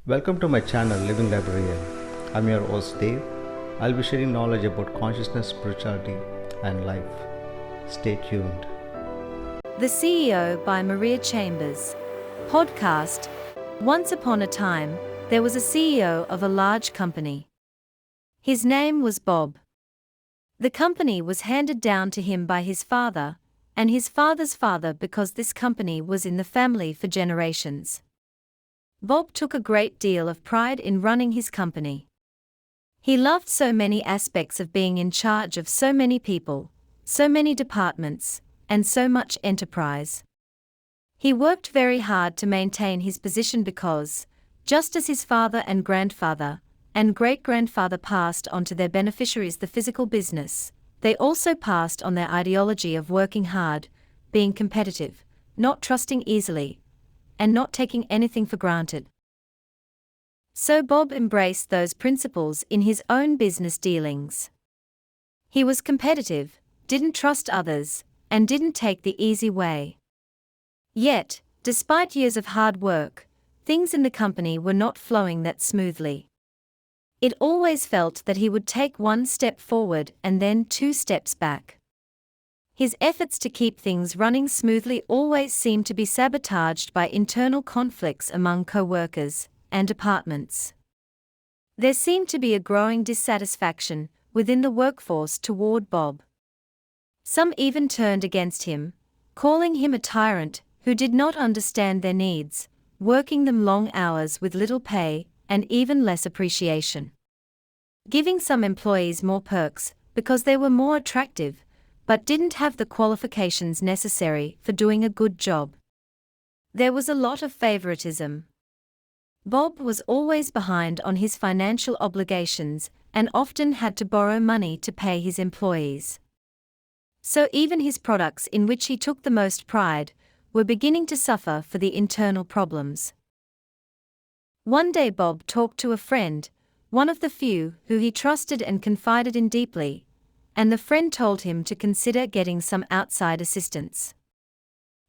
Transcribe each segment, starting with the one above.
Welcome to my channel Living Librarian. I'm your host Dave. I'll be sharing knowledge about consciousness, spirituality, and life. Stay tuned. The CEO by Maria Chambers. Podcast. Once upon a time, there was a CEO of a large company. His name was Bob. The company was handed down to him by his father, and his father's father because this company was in the family for generations. Bob took a great deal of pride in running his company. He loved so many aspects of being in charge of so many people, so many departments, and so much enterprise. He worked very hard to maintain his position because, just as his father and grandfather, and great-grandfather passed on to their beneficiaries the physical business, they also passed on their ideology of working hard, being competitive, not trusting easily, and not taking anything for granted. So Bob embraced those principles in his own business dealings. He was competitive, didn't trust others, and didn't take the easy way. Yet, despite years of hard work, things in the company were not flowing that smoothly. It always felt that he would take one step forward and then 2 steps back. His efforts to keep things running smoothly always seemed to be sabotaged by internal conflicts among co-workers and departments. There seemed to be a growing dissatisfaction within the workforce toward Bob. Some even turned against him, calling him a tyrant who did not understand their needs, working them long hours with little pay and even less appreciation. Giving some employees more perks because they were more attractive, but didn't have the qualifications necessary for doing a good job. There was a lot of favoritism. Bob was always behind on his financial obligations and often had to borrow money to pay his employees. So even his products in which he took the most pride were beginning to suffer for the internal problems. One day Bob talked to a friend, one of the few who he trusted and confided in deeply, and the friend told him to consider getting some outside assistance.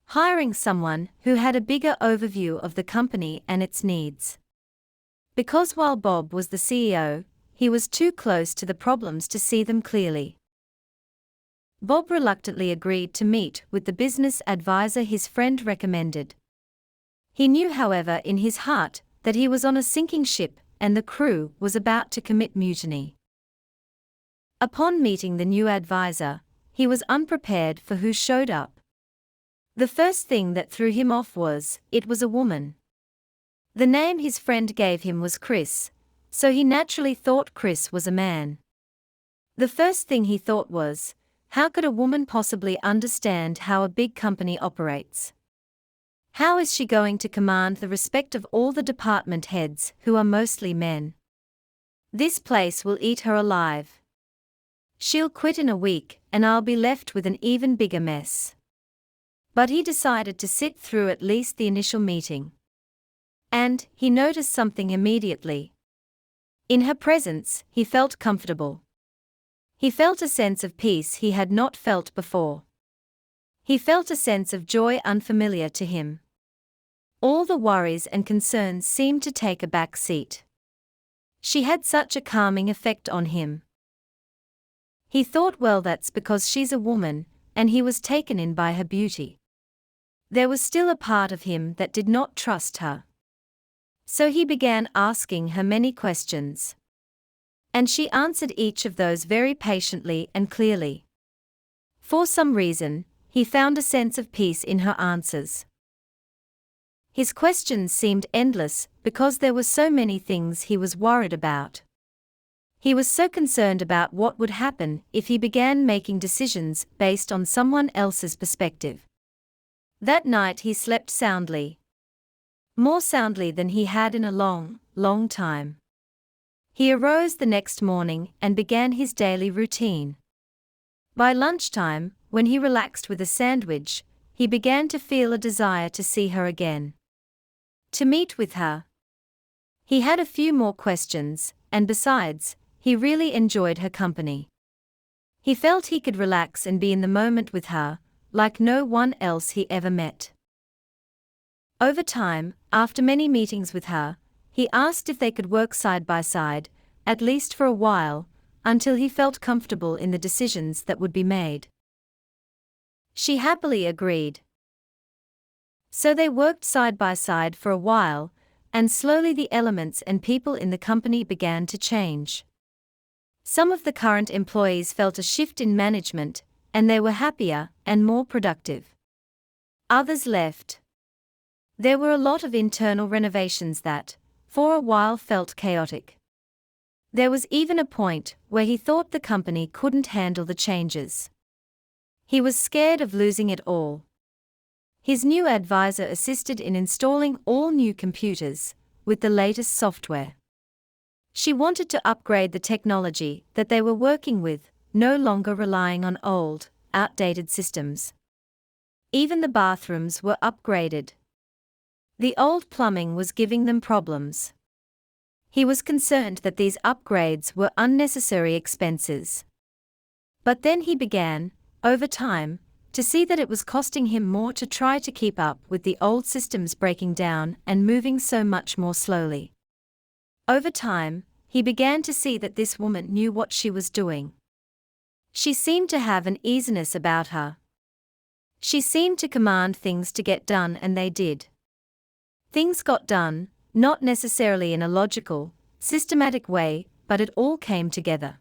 Hiring someone who had a bigger overview of the company and its needs. Because while Bob was the CEO, he was too close to the problems to see them clearly. Bob reluctantly agreed to meet with the business advisor his friend recommended. He knew, however, in his heart that he was on a sinking ship and the crew was about to commit mutiny. Upon meeting the new advisor, he was unprepared for who showed up. The first thing that threw him off was, it was a woman. The name his friend gave him was Chris, so he naturally thought Chris was a man. The first thing he thought was, how could a woman possibly understand how a big company operates? How is she going to command the respect of all the department heads who are mostly men? This place will eat her alive. She'll quit in a week and I'll be left with an even bigger mess. But he decided to sit through at least the initial meeting. And he noticed something immediately. In her presence, he felt comfortable. He felt a sense of peace he had not felt before. He felt a sense of joy unfamiliar to him. All the worries and concerns seemed to take a back seat. She had such a calming effect on him. He thought, well, that's because she's a woman, and he was taken in by her beauty. There was still a part of him that did not trust her. So he began asking her many questions. And she answered each of those very patiently and clearly. For some reason, he found a sense of peace in her answers. His questions seemed endless because there were so many things he was worried about. He was so concerned about what would happen if he began making decisions based on someone else's perspective. That night he slept soundly. More soundly than he had in a long, long time. He arose the next morning and began his daily routine. By lunchtime, when he relaxed with a sandwich, he began to feel a desire to see her again. To meet with her. He had a few more questions, and besides, he really enjoyed her company. He felt he could relax and be in the moment with her, like no one else he ever met. Over time, after many meetings with her, He asked if they could work side by side, at least for a while, until he felt comfortable in the decisions that would be made. She happily agreed. So they worked side by side for a while, and slowly the elements and people in the company began to change. Some of the current employees felt a shift in management, and they were happier and more productive. Others left. There were a lot of internal renovations that, for a while, felt chaotic. There was even a point where he thought the company couldn't handle the changes. He was scared of losing it all. His new advisor assisted in installing all new computers, with the latest software. She wanted to upgrade the technology that they were working with, no longer relying on old, outdated systems. Even the bathrooms were upgraded. The old plumbing was giving them problems. He was concerned that these upgrades were unnecessary expenses. But then he began, over time, to see that it was costing him more to try to keep up with the old systems breaking down and moving so much more slowly. Over time, he began to see that this woman knew what she was doing. She seemed to have an easiness about her. She seemed to command things to get done, and they did. Things got done, not necessarily in a logical, systematic way, but it all came together.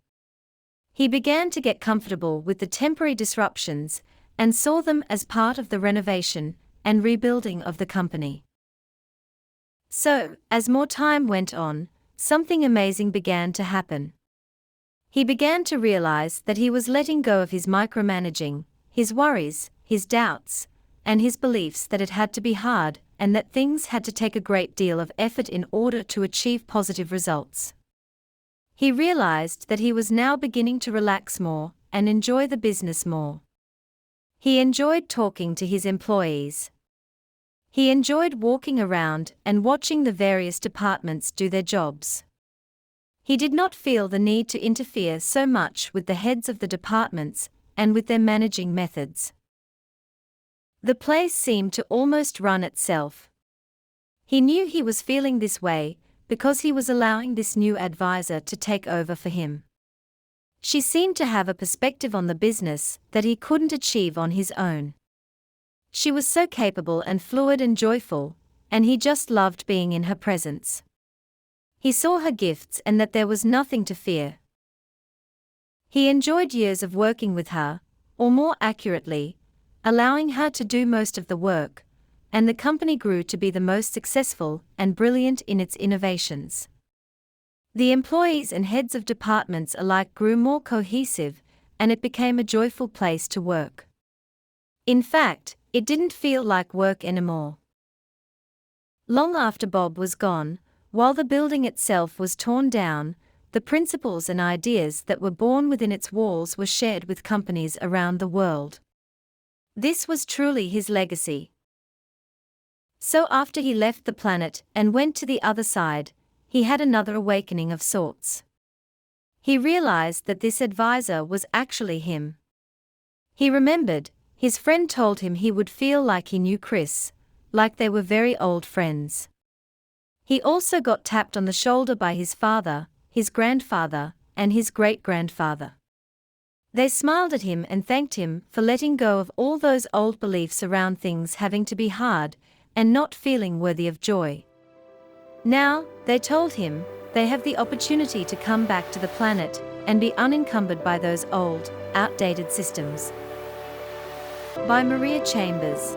He began to get comfortable with the temporary disruptions, and saw them as part of the renovation and rebuilding of the company. So, as more time went on, something amazing began to happen. He began to realize that he was letting go of his micromanaging, his worries, his doubts, and his beliefs that it had to be hard and that things had to take a great deal of effort in order to achieve positive results. He realized that he was now beginning to relax more and enjoy the business more. He enjoyed talking to his employees. He enjoyed walking around and watching the various departments do their jobs. He did not feel the need to interfere so much with the heads of the departments and with their managing methods. The place seemed to almost run itself. He knew he was feeling this way because he was allowing this new advisor to take over for him. She seemed to have a perspective on the business that he couldn't achieve on his own. She was so capable and fluid and joyful, and he just loved being in her presence. He saw her gifts and that there was nothing to fear. He enjoyed years of working with her, or more accurately, allowing her to do most of the work, and the company grew to be the most successful and brilliant in its innovations. The employees and heads of departments alike grew more cohesive, and it became a joyful place to work. In fact, it didn't feel like work anymore. Long after Bob was gone, while the building itself was torn down, the principles and ideas that were born within its walls were shared with companies around the world. This was truly his legacy. So after he left the planet and went to the other side, he had another awakening of sorts. He realized that this advisor was actually him. He remembered, his friend told him he would feel like he knew Chris, like they were very old friends. He also got tapped on the shoulder by his father, his grandfather, and his great-grandfather. They smiled at him and thanked him for letting go of all those old beliefs around things having to be hard and not feeling worthy of joy. Now, they told him, they have the opportunity to come back to the planet and be unencumbered by those old, outdated systems. By Maria Chambers.